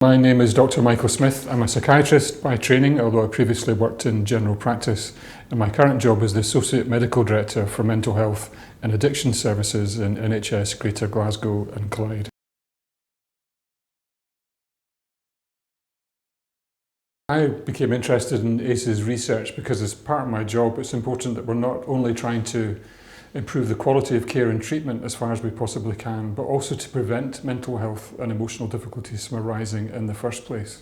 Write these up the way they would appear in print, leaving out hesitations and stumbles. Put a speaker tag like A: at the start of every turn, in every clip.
A: My name is Dr. Michael Smith. I'm a psychiatrist by training, although I previously worked in general practice. And my current job is the Associate Medical Director for Mental Health and Addiction Services in NHS Greater Glasgow and Clyde. I became interested in ACEs research because as part of my job it's important that we're not only trying to improve the quality of care and treatment as far as we possibly can, but also to prevent mental health and emotional difficulties from arising in the first place.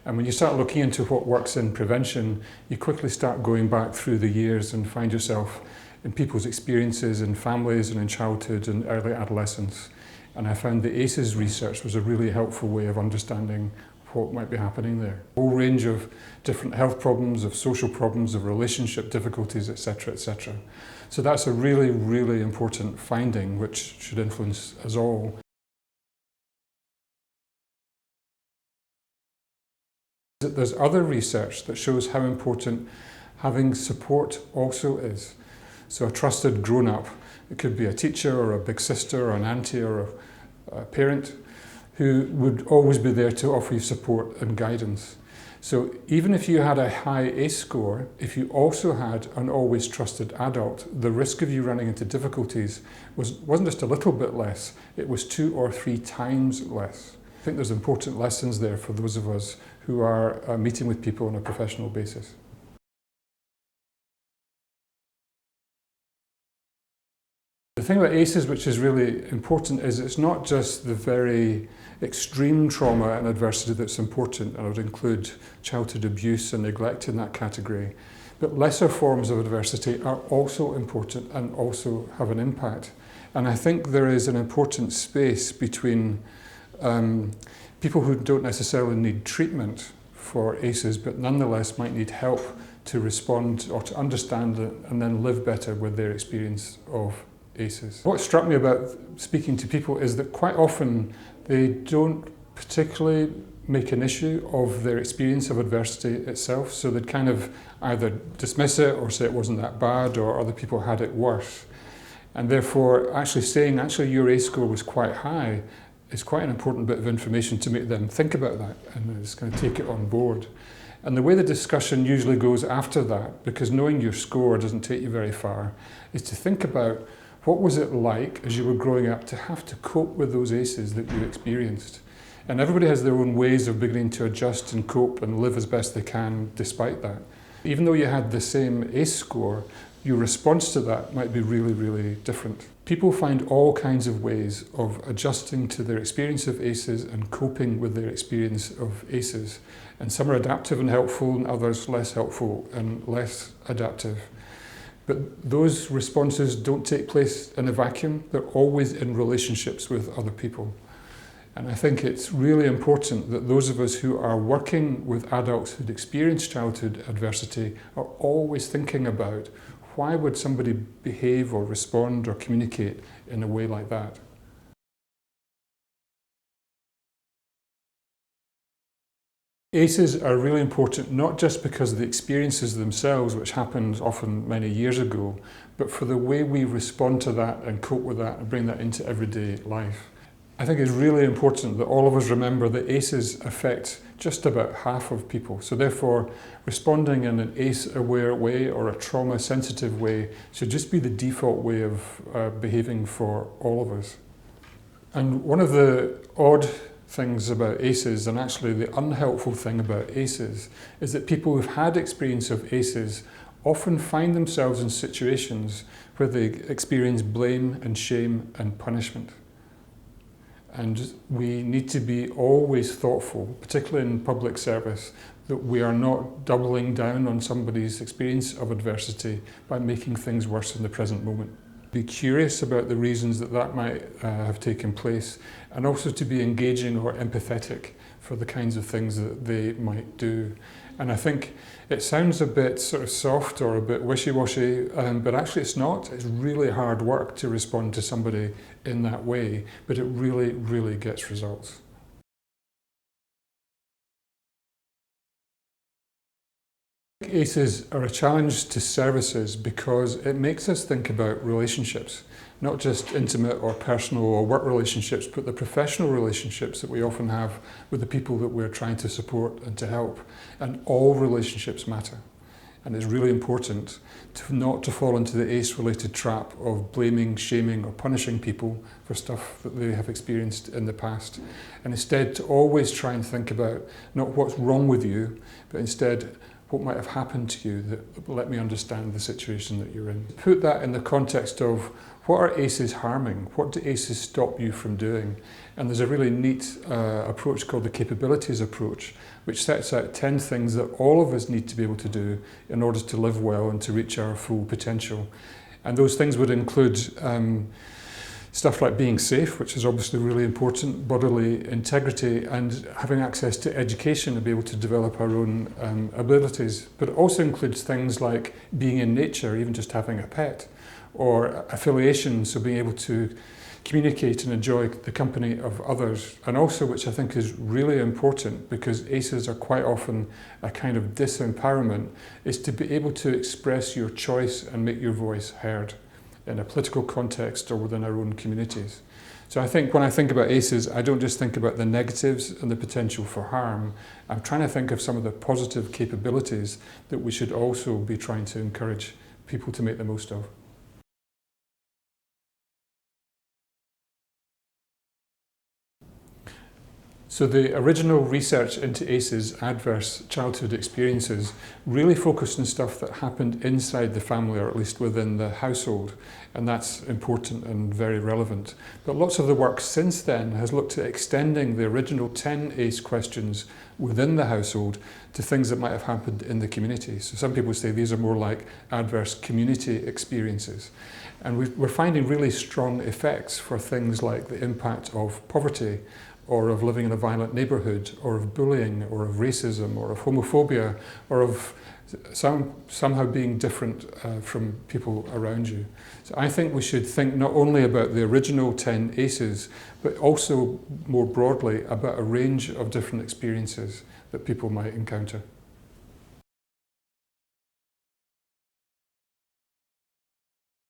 A: And when you start looking into what works in prevention, you quickly start going back through the years and find yourself in people's experiences in families and in childhood and early adolescence. And I found the ACEs research was a really helpful way of understanding what might be happening there. A whole range of different health problems, of social problems, of relationship difficulties, etc., etc. So that's a really, really important finding which should influence us all. There's other research that shows how important having support also is. So a trusted grown-up, it could be a teacher or a big sister or an auntie or a parent, who would always be there to offer you support and guidance. So even if you had a high ACE score, if you also had an always trusted adult, the risk of you running into difficulties wasn't just a little bit less, it was 2 or 3 times less. I think there's important lessons there for those of us who are meeting with people on a professional basis. The thing about ACEs which is really important is it's not just the very extreme trauma and adversity that's important, and I would include childhood abuse and neglect in that category, but lesser forms of adversity are also important and also have an impact. And I think there is an important space between people who don't necessarily need treatment for ACEs but nonetheless might need help to respond or to understand it and then live better with their experience of ACEs. What struck me about speaking to people is that quite often they don't particularly make an issue of their experience of adversity itself, so they'd kind of either dismiss it or say it wasn't that bad or other people had it worse. And therefore actually saying your ACE score was quite high is quite an important bit of information to make them think about that and just kind of take it on board. And the way the discussion usually goes after that, because knowing your score doesn't take you very far, is to think about what was it like as you were growing up to have to cope with those ACEs that you experienced? And everybody has their own ways of beginning to adjust and cope and live as best they can despite that. Even though you had the same ACE score, your response to that might be really, really different. People find all kinds of ways of adjusting to their experience of ACEs and coping with their experience of ACEs. And some are adaptive and helpful and others less helpful and less adaptive. But those responses don't take place in a vacuum. They're always in relationships with other people. And I think it's really important that those of us who are working with adults who'd experienced childhood adversity are always thinking about why would somebody behave or respond or communicate in a way like that. ACEs are really important not just because of the experiences themselves, which happened often many years ago, but for the way we respond to that and cope with that and bring that into everyday life. I think it's really important that all of us remember that ACEs affect just about half of people. So therefore, responding in an ACE-aware way or a trauma-sensitive way should just be the default way of behaving for all of us. And one of the odd things about ACEs, and actually the unhelpful thing about ACEs, is that people who've had experience of ACEs often find themselves in situations where they experience blame and shame and punishment. And we need to be always thoughtful, particularly in public service, that we are not doubling down on somebody's experience of adversity by making things worse in the present moment. Be curious about the reasons that that might have taken place, and also to be engaging or empathetic for the kinds of things that they might do. And I think it sounds a bit sort of soft or a bit wishy-washy, but actually it's not. It's really hard work to respond to somebody in that way, but it really, really gets results. ACEs are a challenge to services because it makes us think about relationships. not just intimate or personal or work relationships, but the professional relationships that we often have with the people that we're trying to support and to help. And all relationships matter. And it's really important not to fall into the ACE-related trap of blaming, shaming or punishing people for stuff that they have experienced in the past. And instead to always try and think about not what's wrong with you, but instead what might have happened to you that let me understand the situation that you're in. Put that in the context of what are ACEs harming? What do ACEs stop you from doing? And there's a really neat approach called the capabilities approach, which sets out 10 things that all of us need to be able to do in order to live well and to reach our full potential. And those things would include stuff like being safe, which is obviously really important, bodily integrity, and having access to education and be able to develop our own abilities. But it also includes things like being in nature, even just having a pet, or affiliation, so being able to communicate and enjoy the company of others. And also, which I think is really important because ACEs are quite often a kind of disempowerment, is to be able to express your choice and make your voice heard in a political context or within our own communities. So I think when I think about ACEs, I don't just think about the negatives and the potential for harm. I'm trying to think of some of the positive capabilities that we should also be trying to encourage people to make the most of. So the original research into ACEs, adverse childhood experiences, really focused on stuff that happened inside the family, or at least within the household, and that's important and very relevant. But lots of the work since then has looked at extending the original 10 ACE questions within the household to things that might have happened in the community. So some people say these are more like adverse community experiences. And we're finding really strong effects for things like the impact of poverty, or of living in a violent neighbourhood, or of bullying, or of racism, or of homophobia, or of somehow being different from people around you. So I think we should think not only about the original 10 ACEs, but also more broadly about a range of different experiences that people might encounter.